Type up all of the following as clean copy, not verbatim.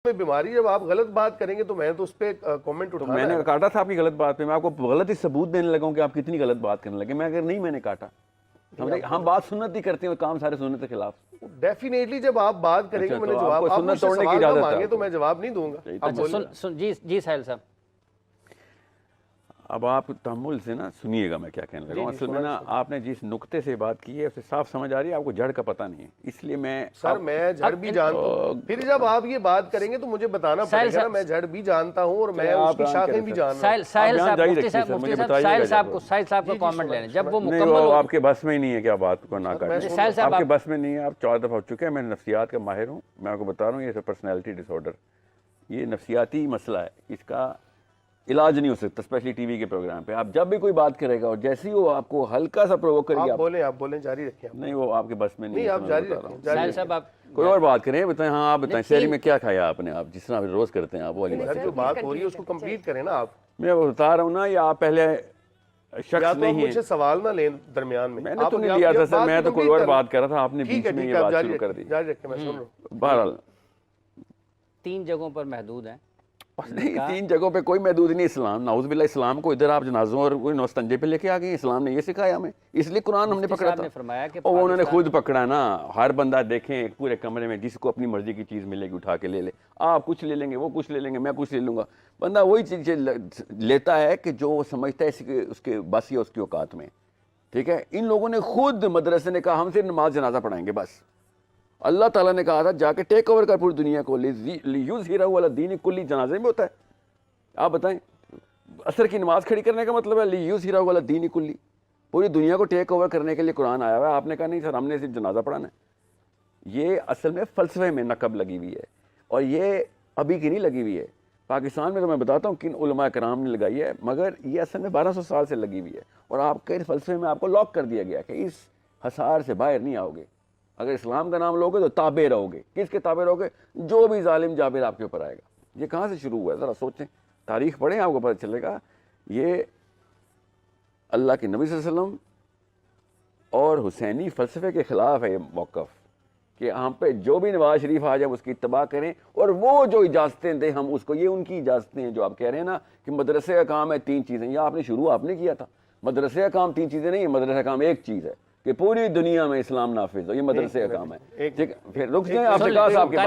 میں بیماری, جب آپ غلط بات کریں گے تو میں تو اس پہ کامنٹ اٹھانا ہے. میں نے کاٹا تھا آپ کی غلط بات پہ, میں آپ کو غلط ہی ثبوت دینے لگا ہوں کہ آپ کتنی غلط بات کرنے لگے. میں اگر نہیں میں نے کاٹا, ہم بات سنت ہی کرتے ہیں, کام سارے سنت کے خلاف. ڈیفینیٹلی جب آپ بات کریں گے میں نے تو جواب, آپ کو آپ سنت مجھ سے توڑنے کی سوال نہ اجازت ہے مانگے آپ تو کو. میں جواب نہیں دوں گا. اچھا جی ساحل صاحب, اب آپ تحمل سے نا سنیے گا میں کیا کہنے لگا ہوں. اصل میں نا آپ نے جس نقطے سے بات کی ہے اسے صاف سمجھ آ رہی ہے, آپ کو جڑ کا پتہ نہیں ہے, اس لیے میں سر میں جھڑ بھی جانتا ہوں. پھر جب آپ یہ بات کریں گے تو مجھے بتانا پڑے گا نا, میں جھڑ بھی جانتا ہوں اور میں اس کی شاخیں بھی جانتا ہوں. ساحل صاحب, مفتی صاحب ساحل صاحب کو کامنٹ لینے جب وہ نہیں, وہ آپ کے بس میں ہی نہیں ہے کہ آپ بات کو نہ کاٹیں. آپ کے بس میں نہیں ہے, آپ 4 دفعہ ہو چکے ہیں. میں نفسیات کا ماہر ہوں, میں آپ کو بتا رہا ہوں یہ پرسنالٹی ڈس آرڈر, یہ نفسیاتی مسئلہ ہے, اس کا علاج نہیں ہو سکتا اسپیشلی ٹی وی کے پروگرام پہ. آپ جب بھی کوئی بات کرے گا اور جیسے ہی وہ آپ کو ہلکا سا پرووک کرے گا, آپ بولیں جاری رکھیں. نہیں وہ آپ کے بس میں نہیں ہے. آپ جاری رکھیں. ساحل صاحب آپ کوئی اور بات کریں, بتائیں. ہاں آپ بتائیں شہری میں کیا کھایا آپ نے, آپ جس طرح روز کرتے ہیں آپ وہ والی بات. جو بات ہو رہی ہے اس کو کمپلیٹ کریں نا آپ. میں بتا رہا ہوں نا, یا آپ پہلے شخص نہیں ہیں. مجھ سے سوال نہ لیں درمیان میں. میں نے تو نہیں لیا تھا سر, میں تو کوئی اور بات کر رہا تھا, آپ نے بیچ میں یہ بات شروع کر دی. جاری رکھیں, میں سن رہا ہوں. بہرحال 3 جگہوں پر محدود ہیں. نہیں 3 جگہوں پہ کوئی محدود نہیں. اسلام نعوذ باللہ, اسلام کو ادھر آپ جنازوں اور کوئی نوستنجے پہ لے کے آ گئے. اسلام نے یہ سکھایا ہمیں, اس لیے قرآن ہم نے پکڑا تھا. اور انہوں نے خود پکڑا نا. ہر بندہ دیکھیں ایک پورے کمرے میں جس کو اپنی مرضی کی چیز ملے گی اٹھا کے لے لے. آپ کچھ لے لیں گے, وہ کچھ لے لیں گے, میں کچھ لے لوں گا. بندہ وہی چیز لیتا ہے کہ جو وہ سمجھتا ہے اس کے بس یا اس کی اوقات میں. ٹھیک ہے, ان لوگوں نے خود مدرسے نے کہا ہم صرف نماز جنازہ پڑھائیں گے بس. اللہ تعالیٰ نے کہا تھا جا کے ٹیک اوور کر پوری دنیا کو, لیظہرہ علی الدین کلی. جنازے میں ہوتا ہے, آپ بتائیں. عصر کی نماز کھڑی کرنے کا مطلب ہے لیظہرہ علی الدین کلی, پوری دنیا کو ٹیک اوور کرنے کے لیے قرآن آیا ہوا ہے. آپ نے کہا نہیں سر ہم نے صرف جنازہ پڑھانا ہے. یہ اصل میں فلسفے میں نقب لگی ہوئی ہے, اور یہ ابھی کی نہیں لگی ہوئی ہے. پاکستان میں تو میں بتاتا ہوں کن علماء کرام نے لگائی ہے, مگر یہ اصل میں 1200 سال سے لگی ہوئی ہے. اور آپ کے فلسفے میں آپ کو لاک کر دیا گیا کہ اس حصار سے باہر نہیں آؤ گے. اگر اسلام کا نام لوگے تو تابع رہو گے. کس کے تابع رہو گے؟ جو بھی ظالم جابر آپ کے اوپر آئے گا. یہ کہاں سے شروع ہوا ہے ذرا سوچیں, تاریخ پڑھیں, آپ کو پتہ چلے گا. یہ اللہ کے نبی صلی اللہ علیہ وسلم اور حسینی فلسفے کے خلاف ہے یہ موقف, کہ ہم پہ جو بھی نواز شریف آ جائے اس کی اتباع کریں, اور وہ جو اجازتیں دیں ہم اس کو. یہ ان کی اجازتیں ہیں جو آپ کہہ رہے ہیں نا کہ مدرسے کا کام ہے 3 چیزیں. یہ آپ نے شروع آپ نے کیا تھا. مدرسے کا کام 3 چیزیں نہیں ہے, مدرسے کا کام ایک چیز ہے کہ پوری دنیا میں اسلام نافذ ہو. یہ مدرسے کا کام ہے. ٹھیک ہے, پھر رک جائیں. آپ نے کہا صاحب کے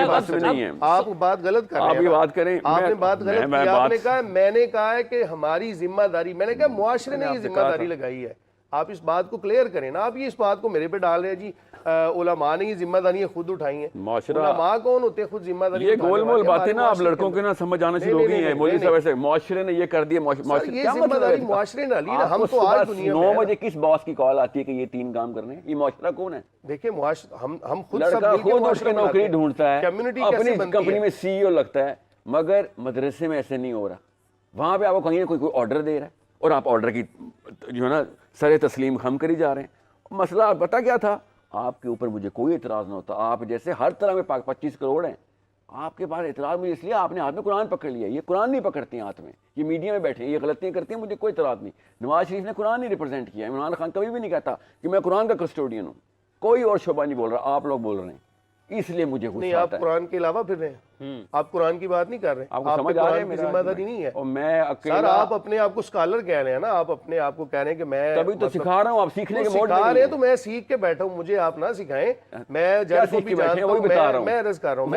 پاس میں نہیں ہے. آپ بات غلط کر رہے ہیں. آپ یہ بات کریں, آپ نے بات غلط کی. آپ نے کہا میں نے کہا ہے کہ ہماری ذمہ داری, میں نے کہا معاشرے نے یہ ذمہ داری لگائی ہے. آپ اس بات کو کلیئر کریں نا. آپ یہ اس بات کو میرے پہ ڈال رہے ہیں جی علماء نے یہ ذمہ داریاں خود اٹھائی ہیں. علماء کون ہوتے ہیں خود ذمہ داری؟ یہ گول مول باتیں نا آپ لڑکوں کے نا سمجھ آنا شروع ہو گئی ہیں. مولوی صاحب ایسے معاشرے نے یہ کر دیا. یہ ذمہ داری معاشرے نے لی نا. ہم تو آج دنیا میں 9 بجے کس باس کی کال آتی ہے کہ یہ 3 کام کرنے ہیں؟ یہ معاشرہ کون ہے؟ دیکھیں ہم خود لڑکا خود اس کی نوکری ڈھونڈتا ہے, اپنی کمپنی میں سی ای او لگتا ہے, مگر مدرسے میں ایسے نہیں ہو رہا. وہاں پہ آپ کو کہیں کوئی آرڈر دے رہا ہے اور آپ آرڈر کی جو ہے نا سر تسلیم خم کری جا رہے ہیں. مسئلہ پتہ کیا تھا, آپ کے اوپر مجھے کوئی اعتراض نہ ہوتا. آپ جیسے ہر طرح میں 25 کروڑ ہیں, آپ کے پاس اعتراض مجھے اس لیے آپ نے ہاتھ میں قرآن پکڑ لیا. یہ قرآن نہیں پکڑتے ہیں ہاتھ میں, یہ میڈیا میں بیٹھے ہیں, یہ غلطیاں کرتے ہیں, مجھے کوئی اعتراض نہیں. نواز شریف نے قرآن نہیں ریپرزینٹ کیا. عمران خان کبھی بھی نہیں کہتا کہ میں قرآن کا کسٹوڈین ہوں. کوئی اور شعبہ نہیں بول رہا, آپ لوگ بول رہے ہیں, اس لیے مجھے غصہ آتا ہے. آپ قرآن کے علاوہ پھر رہے ہیں, آپ قرآن کی بات نہیں کر رہے. آپ کو سمجھ آ رہا ہے میری ذمہ داری نہیں ہے. اور میں سر آپ اپنے آپ کو اسکالر کہہ رہے ہیں نا, آپ اپنے آپ کو کہہ رہے ہیں کہ میں تبھی تو سکھا رہا ہوں. آپ سیکھنے کے موڈ میں سکھا رہے ہیں تو میں سیکھ کے بیٹھا ہوں, مجھے آپ نہ سکھائیں. میں جڑ کو بھی جانتا ہوں, میں عرض کر رہا ہوں,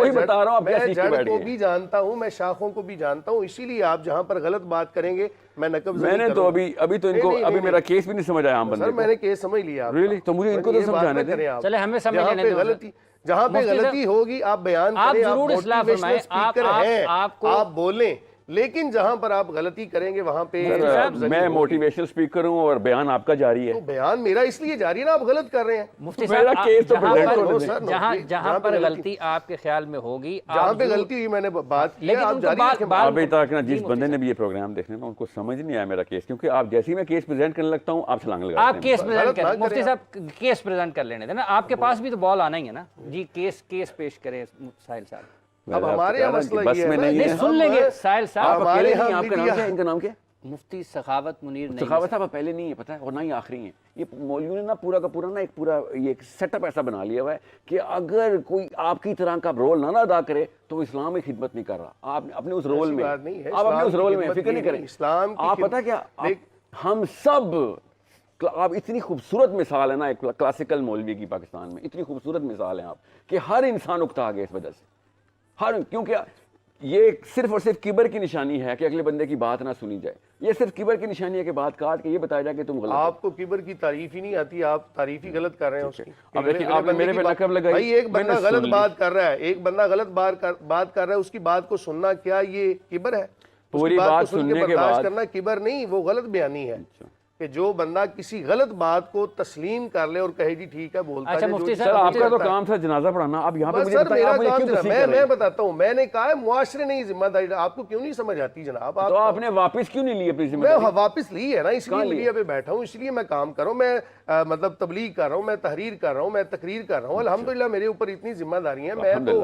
میں جڑ کو بھی جانتا ہوں, میں شاخوں کو بھی جانتا ہوں. اسی لیے آپ جہاں پر غلط بات کریں گے میں نقب. میں نے تو ابھی تو ان کو ابھی میرا کیس بھی نہیں سمجھ آیا. سر میں نے کیس سمجھ لیا. تو مجھے ان کو تو سمجھانے دیں. چلے ہمیں سمجھ لینے. جہاں پہ غلطی ہوگی آپ بیان کریں, آپ موٹیویشنل اسپیکر ہیں, آپ بولیں, لیکن جہاں پر آپ غلطی کریں گے وہاں پہ. میں موٹیویشنل اسپیکر ہوں اور بیان آپ کا جاری ہے. بیان میرا اس لیے جاری ہے نا, آپ غلط کر رہے ہیں. مفتی صاحب جہاں پر غلطی آپ کے خیال میں ہوگی, جہاں پہ غلطی ہوئی میں نے بات کی, آپ جاری رکھیں. ابھی تک نا جس بندے نے بھی یہ پروگرام دیکھنے نا ان کو سمجھ نہیں آیا میرا کیس, کیونکہ آپ جیسے ہی میں کیس پریزنٹ کرنے لگتا ہوں آپ چھلانگ لگاتے ہیں. آپ کیس پریزنٹ کریں, مفتی صاحب کیس پریزنٹ کر لینے تھے نا, آپ کے پاس بھی تو بال آنا ہی ہے نا جی. کیس پیش کریں ساحل صاحب. اب ہمارے یہاں مسئلہ یہ ہے, نہیں سن لیں گے ساحل صاحب. آپ اکیلے نہیں, آپ کا نام کیا, ان کا نام کیا, مفتی سخاوت منیر نہیں سخاوت صاحب پہلے نہیں ہے پتہ ہے، اور نہ ہی آخری ہیں. یہ مولویوں نے نا پورا کا پورا نا ایک پورا یہ سیٹ اپ ایسا بنا لیا ہوا ہے کہ اگر کوئی آپ کی طرح کا رول نہ ادا کرے تو وہ اسلام کی خدمت نہیں کر رہا. آپ اپنے اس رول میں آپ اپنے اس رول میں فکر نہیں کریں. آپ پتہ کیا ہم سب، آپ اتنی خوبصورت مثال ہے نا ایک کلاسیکل مولوی کی پاکستان میں، اتنی خوبصورت مثال ہے آپ کہ ہر انسان اکتا گیا اس وجہ سے. کیونکہ یہ صرف اور صرف کبر کی نشانی ہے کہ اگلے بندے کی بات نہ سنی جائے. یہ صرف کبر کی نشانی ہے کہ بات کاٹ کے یہ بتایا جائے کہ تم غلط. آپ کو کبر کی تعریف ہی نہیں آتی، آپ تعریف ہی غلط کر رہے ہیں اس کی. اب دیکھیں آپ نے میرے پہ لقب لگائی. بھائی ایک بندہ غلط بات کر رہا ہے، ایک بندہ غلط بات کر رہا ہے، اس کی بات کو سننا کیا یہ کبر ہے؟ پوری بات سننے کے بعد کرنا کبر نہیں، وہ غلط بیانی ہے کہ جو بندہ کسی غلط بات کو تسلیم کر لے اور کہے جی ٹھیک ہے بولتا ہے. مفتی سر آپ کا تو کام تھا جنازہ پڑھانا. اب یہاں پہ میں بتاتا ہوں، میں نے کہا ہے معاشرے نہیں ذمہ داری. آپ کو کیوں نہیں سمجھ آتی جناب؟ تو آپ نے واپس کیوں نہیں لی اپنی ذمہ داری؟ میں واپس لی ہے نا، اس لیے میڈیا پہ بیٹھا ہوں، اس لیے میں کام کر رہا ہوں، میں مطلب تبلیغ کر رہا ہوں، میں تحریر کر رہا ہوں، میں تقریر کر رہا ہوں. الحمدللہ میرے اوپر اتنی ذمہ داری ہیں. میں تو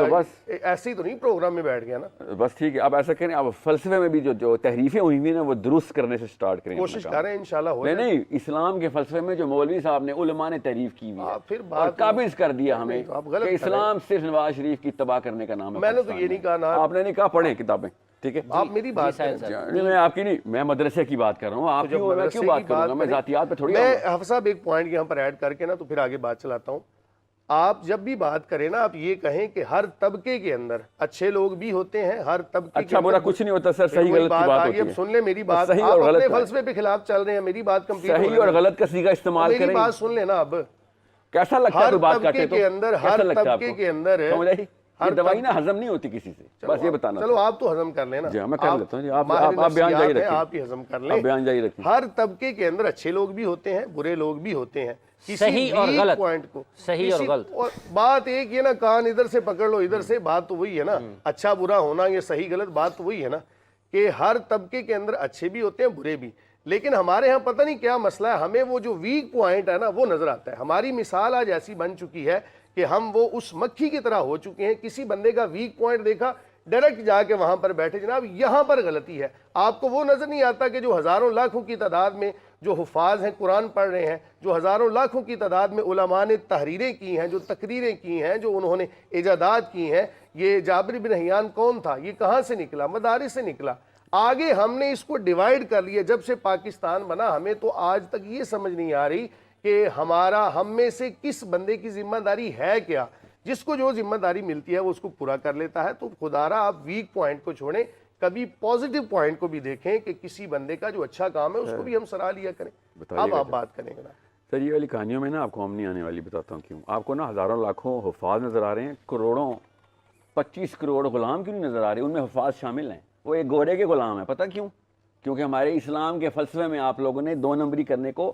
بس ایسے ہی تو نہیں پروگرام میں بیٹھ گیا نا. بس ٹھیک ہے، اب ایسا کریں، اب فلسفے میں بھی جو تحریفیں ہوئی ہوئی ہیں وہ درست کرنے سے سٹارٹ کریں. کوشش کر رہے ہیں انشاءاللہ ہو جائے. نہیں، اسلام کے فلسفے میں جو مولوی صاحب نے علماء نے تعریف کی ہوئی ہے اور قابض کر دیا ہمیں کہ اسلام صرف نواز شریف کی تباہ کرنے کا نام ہے. میں نے تو یہ نہیں کہا نا. آپ نے نہیں کہا پڑھیں کتابیں، ٹھیک ہے؟ آپ میری بات میں آپ کی نہیں، میں مدرسے کی بات کر رہا ہوں. آپ کیوں بات کروں گا؟ میں ذاتیات پہ تھوڑی. میں حافظ صاحب ایک پوائنٹ یہاں پر ایڈ کر کے نا تو پھر آگے بات چلاتا ہوں. آپ جب بھی بات کریں نا آپ یہ کہیں کہ ہر طبقے کے اندر اچھے لوگ بھی ہوتے ہیں، ہر طبقے اچھا برا کچھ نہیں ہوتا سر، صحیح غلط کی بات ہوتی ہے. اب سن لیں میری بات، آپ اپنے فلسفے پہ خلاف چل رہے ہیں، میری بات کمپلیٹ. صحیح اور غلط کا صیغہ استعمال کریں. میری بات سن لیں نا. اب کیسا لگتا ہے بات کرتے تو؟ ہر طبقے کے اندر ہر دوائی نا ہضم نہیں ہوتی کسی سے، بس یہ بتانا. چلو آپ تو ہضم کر لینا. جی میں کر لیتا ہوں. آپ بیان جاری رکھیں، آپ ہی ہضم کر لیں. بیان جاری رکھیں. ہر طبقے کے اندر اچھے لوگ بھی ہوتے ہیں، برے لوگ بھی ہوتے ہیں. صحیح اور غلط پوائنٹ کو صحیح اور غلط بات ایک یہ نا، کان ادھر سے پکڑ لو ادھر سے، بات تو وہی ہے نا. اچھا برا ہونا یہ صحیح غلط بات تو وہی ہے نا کہ ہر طبقے کے اندر اچھے بھی ہوتے ہیں برے بھی. لیکن ہمارے ہاں پتہ نہیں کیا مسئلہ ہے، ہمیں وہ جو ویک پوائنٹ ہے نا وہ نظر آتا ہے. ہماری مثال آج ایسی بن چکی ہے کہ ہم وہ اس مکھی کی طرح ہو چکے ہیں. کسی بندے کا ویک پوائنٹ دیکھا ڈائریکٹ جا کے وہاں پر بیٹھے جناب یہاں پر غلطی ہے. آپ کو وہ نظر نہیں آتا کہ جو ہزاروں لاکھوں کی تعداد میں جو حفاظ ہیں قرآن پڑھ رہے ہیں، جو ہزاروں لاکھوں کی تعداد میں علماء نے تحریریں کی ہیں، جو تقریریں کی ہیں، جو انہوں نے ایجادات کی ہیں. یہ جابر بن حیان کون تھا؟ یہ کہاں سے نکلا؟ مدارس سے نکلا. آگے ہم نے اس کو ڈیوائیڈ کر لیا. جب سے پاکستان بنا ہمیں تو آج تک یہ سمجھ نہیں آ رہی کہ ہم میں سے کس بندے کی ذمہ داری ہے کیا. جس کو جو ذمہ داری ملتی ہے وہ اس کو پورا کر لیتا ہے. تو خدا را آپ ویک پوائنٹ کو چھوڑیں، کبھی پازیٹیو پوائنٹ کو بھی دیکھیں کہ کسی بندے کا جو اچھا کام ہے اس کو بھی ہم سراہ لیا کریں. اب آپ بات کریں گے نا سر. یہ والی کہانیوں میں نا آپ کو ہم نہیں آنے والی بتاتا ہوں کیوں. آپ کو نا ہزاروں لاکھوں حفاظ نظر آ رہے ہیں، کروڑوں 25 کروڑ غلام کیوں نہیں نظر آ رہے؟ ان میں حفاظ شامل ہیں. وہ ایک گورے کے غلام ہیں. پتہ کیوں؟ کیونکہ ہمارے اسلام کے فلسفے میں آپ لوگوں نے 2 نمبری کرنے کو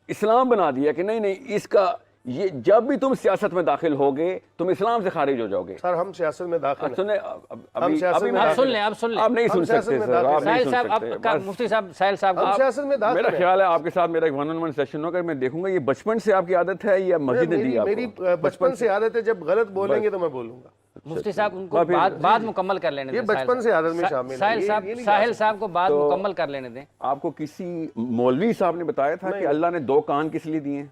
اسلام بنا دیا کہ نہیں اس کا یہ جب بھی تم سیاست میں داخل ہوگے تم اسلام سے خارج ہو جاؤ گے. سر ہم سیاست میں داخل ہیں. سنیں آپ سن لیں آپ نہیں سن سکتے سر. آپ نہیں سن سکتے. مفتی صاحب ساحل صاحب ہم سیاست میں داخل میرا خیال ہے آپ کے ساتھ میرا ایک 1-on-1 سیشن ہوگا. میں دیکھوں گا یہ بچپن سے آپ کی عادت ہے یا مسجد نے دی آپ کو؟ میری بچپن سے عادت ہے، جب غلط بولیں گے تو میں بولوں گا. مفتی صاحب ان کو بات مکمل کر لینے دیں. یہ بچپن سے عادت میں شامل ہے. ساحل صاحب کو بات مکمل کر لینے دیں. آپ کو کسی مولوی صاحب نے بتایا تھا کہ اللہ نے 2 کان کس لیے دیے ہیں؟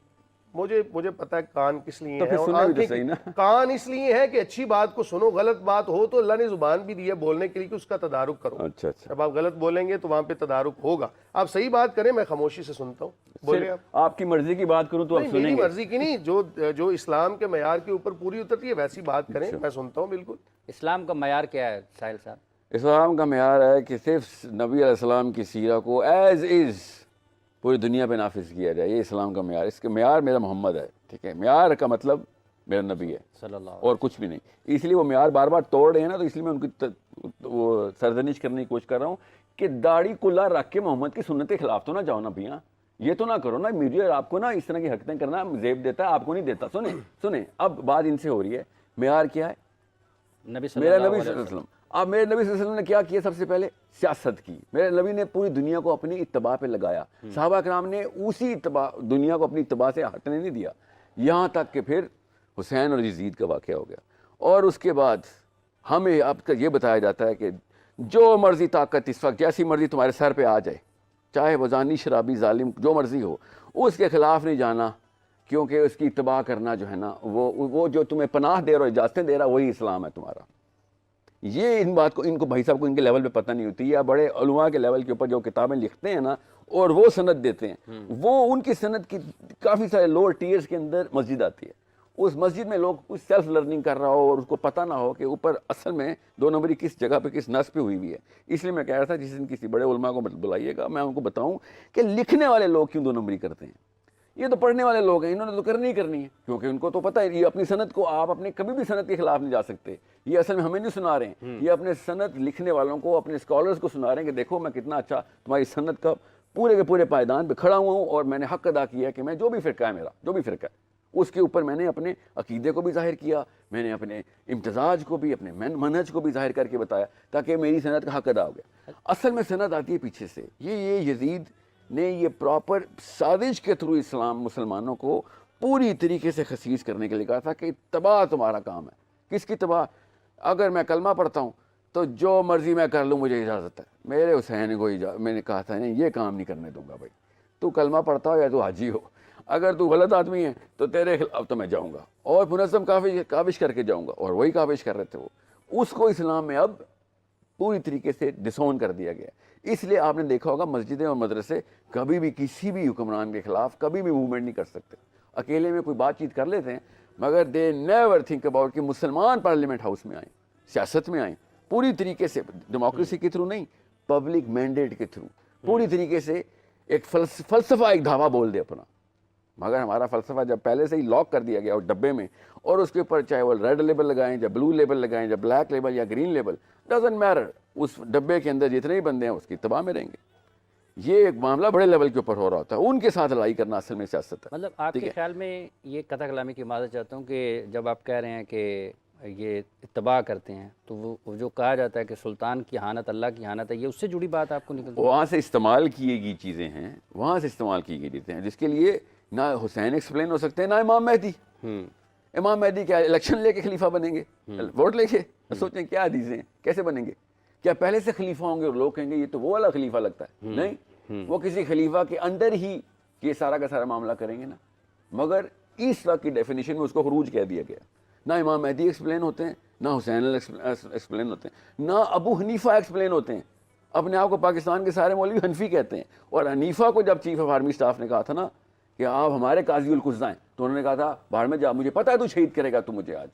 مجھے پتا ہے کان کس لیے ہیں. کان اس لیے ہے کہ اچھی بات کو سنو، غلط بات ہو تو اللہ نے زبان بھی دی ہے بولنے کے لیے کہ اس کا تدارک کرو. اچھا جب آپ غلط بولیں گے تو وہاں پہ تدارک ہوگا. آپ صحیح بات کریں، میں خاموشی سے سنتا ہوں. بولیں آپ کی مرضی کی بات کروں تو آپ سنیں گے؟ میری مرضی کی نہیں، جو اسلام کے معیار کے اوپر پوری اترتی ہے ویسی بات کریں. میں سنتا ہوں. بالکل. اسلام کا معیار کیا ہے ساحل صاحب؟ اسلام کا معیار ہے کہ صرف نبی علیہ السلام کی سیرہ کو ایز از پوری دنیا پہ نافذ کیا جائے. یہ اسلام کا معیار. اس کے معیار میرا محمد ہے. ٹھیک ہے، معیار کا مطلب میرا نبی ہے صلی اللہ اور کچھ بھی نہیں. اس لیے وہ معیار بار بار توڑ رہے ہیں نا، تو اس لیے میں ان کی وہ سرزنش کرنے کی کوشش کر رہا ہوں کہ داڑھی کلا رکھ کے محمد کی سنت کے خلاف تو نہ جاؤ نا بھیا. یہ تو نہ کرو نا. میڈیا آپ کو نا اس طرح کی حرکتیں کرنا زیب دیتا ہے، آپ کو نہیں دیتا. سنیں اب بات ان سے ہو رہی ہے. معیار کیا ہے؟ میرا نبی صلی اللہ علیہ وسلم. اب میرے نبی صلی اللہ علیہ وسلم نے کیا کیا؟ سب سے پہلے سیاست کی. میرے نبی نے پوری دنیا کو اپنی اتباع پہ لگایا. صحابہ کرام نے اسی دنیا کو اپنی اتباع سے ہٹنے نہیں دیا، یہاں تک کہ پھر حسین اور یزید کا واقعہ ہو گیا. اور اس کے بعد ہمیں اب یہ بتایا جاتا ہے کہ جو مرضی طاقت اس وقت جیسی مرضی تمہارے سر پہ آ جائے، چاہے وہ زانی، شرابی، ظالم، جو مرضی ہو، اس کے خلاف نہیں جانا، کیونکہ اس کی اتباع کرنا جو ہے نا وہ جو تمہیں پناہ دے رہا ہے، اجازتیں دے رہا ہے، وہی اسلام ہے تمہارا۔ یہ ان بات کو ان کو بھائی صاحب کو ان کے لیول پہ پتہ نہیں ہوتی، یا بڑے علماء کے لیول کے اوپر جو کتابیں لکھتے ہیں نا اور وہ سند دیتے ہیں، وہ ان کی سند کی کافی سارے لوور ٹیئرز کے اندر مسجد آتی ہے، اس مسجد میں لوگ کچھ سیلف لرننگ کر رہا ہو اور اس کو پتہ نہ ہو کہ اوپر اصل میں 2 نمبری کس جگہ پہ کس نس پہ ہوئی ہوئی ہے۔ اس لیے میں کہہ رہا تھا جس دن کسی بڑے علماء کو بلائیے گا، میں ان کو بتاؤں کہ لکھنے والے لوگ کیوں 2 نمبری کرتے ہیں۔ یہ تو پڑھنے والے لوگ ہیں، انہوں نے تو کرنی ہی کرنی ہے، کیونکہ ان کو تو پتہ ہے یہ اپنی سند کو آپ اپنے کبھی بھی سند کے خلاف نہیں جا سکتے۔ یہ اصل میں ہمیں نہیں سنا رہے ہیں، یہ اپنے سند لکھنے والوں کو، اپنے اسکالرز کو سنا رہے ہیں کہ دیکھو میں کتنا اچھا تمہاری سند کا پورے کے پورے پائیدان پہ کھڑا ہوا ہوں، اور میں نے حق ادا کیا ہے کہ میں جو بھی فرقہ ہے میرا، جو بھی فرقہ ہے اس کے اوپر میں نے اپنے عقیدے کو بھی ظاہر کیا، میں نے اپنے امتزاج کو بھی، اپنے منہج کو بھی ظاہر کر کے بتایا، تاکہ میری سند کا حق ادا ہو گیا۔ اصل میں سند آتی ہے پیچھے سے، یہ یزید نے یہ پراپر سازش کے تھرو اسلام مسلمانوں کو پوری طریقے سے خسیس کرنے کے لیے کہا تھا کہ تباہ تمہارا کام ہے۔ کس کی تباہ؟ اگر میں کلمہ پڑھتا ہوں تو جو مرضی میں کر لوں، مجھے اجازت ہے، میرے حسین کو میں نے کہا تھا نہیں یہ کام نہیں کرنے دوں گا بھائی، تو کلمہ پڑھتا ہو یا تو حاجی ہو، اگر تو غلط آدمی ہے تو تیرے خلاف تو میں جاؤں گا اور منظم کاوش کر کے جاؤں گا، اور وہی کاوش کر رہے تھے وہ، اس کو اسلام میں اب پوری طریقے سے ڈسون کر دیا گیا۔ اس لیے آپ نے دیکھا ہوگا مسجدیں اور مدرسے کبھی بھی کسی بھی حکمران کے خلاف کبھی بھی موومنٹ نہیں کر سکتے، اکیلے میں کوئی بات چیت کر لیتے ہیں، مگر دے نیور تھنک اباؤٹ کہ مسلمان پارلیمنٹ ہاؤس میں آئیں، سیاست میں آئیں، پوری طریقے سے ڈیموکریسی کے تھرو نہیں، پبلک مینڈیٹ کے تھرو پوری طریقے سے ایک فلسفہ، ایک دھاوا بول دے اپنا۔ مگر ہمارا فلسفہ جب پہلے سے ہی لاک کر دیا گیا اور ڈبے میں، اور اس کے اوپر چاہے وہ ریڈ لیبل لگائیں یا بلو لیبل لگائیں یا بلیک لیبل یا گرین لیبل، ڈزنٹ میٹر، اس ڈبے کے اندر جتنے ہی بندے ہیں اس کی تباہ میں رہیں گے۔ یہ ایک معاملہ بڑے لیول کے اوپر ہو رہا ہوتا ہے، ان کے ساتھ لڑائی کرنا اصل میں سیاست ہے۔ مطلب آپ کے خیال میں یہ قطع کلامی کی معذرت چاہتا ہوں کہ جب آپ کہہ رہے ہیں کہ یہ اتباع کرتے ہیں، تو وہ جو کہا جاتا ہے کہ سلطان کی اہانت اللہ کی اہانت ہے، یہ اس سے جڑی بات آپ کو نکلتی ہے؟ وہاں سے استعمال کیے گئی چیزیں ہیں، وہاں سے استعمال کی گئی چیزیں ہیں، جس کے لیے نہ حسین ایکسپلین ہو سکتے ہیں، نہ امام مہدی۔ امام مہدی کیا الیکشن لے کے خلیفہ بنیں گے، ووٹ لے کے؟ سوچیں کیا حدیثیں ہیں، کیسے بنیں گے؟ کیا پہلے سے خلیفہ ہوں گے اور لوگ کہیں گے یہ تو وہ والا خلیفہ لگتا ہے؟ نہیں، وہ کسی خلیفہ کے اندر ہی یہ سارا کا سارا معاملہ کریں گے نا۔ مگر اس وقت کی ڈیفینیشن میں اس کو خروج کہہ دیا گیا۔ نہ امام مہدی ایکسپلین ہوتے ہیں، نہ حسین ایکسپلین ہوتے ہیں، نہ ابو حنیفہ ایکسپلین ہوتے ہیں۔ اپنے آپ کو پاکستان کے سارے مولوی حنفی کہتے ہیں، اور حنیفہ کو جب چیف آف آرمی اسٹاف نے کہا تھا نا کہ آپ ہمارے قاضی القضاء ہیں، تو انہوں نے کہا تھا باہر میں جا، مجھے پتہ ہے تو شہید کرے گا تو مجھے آج۔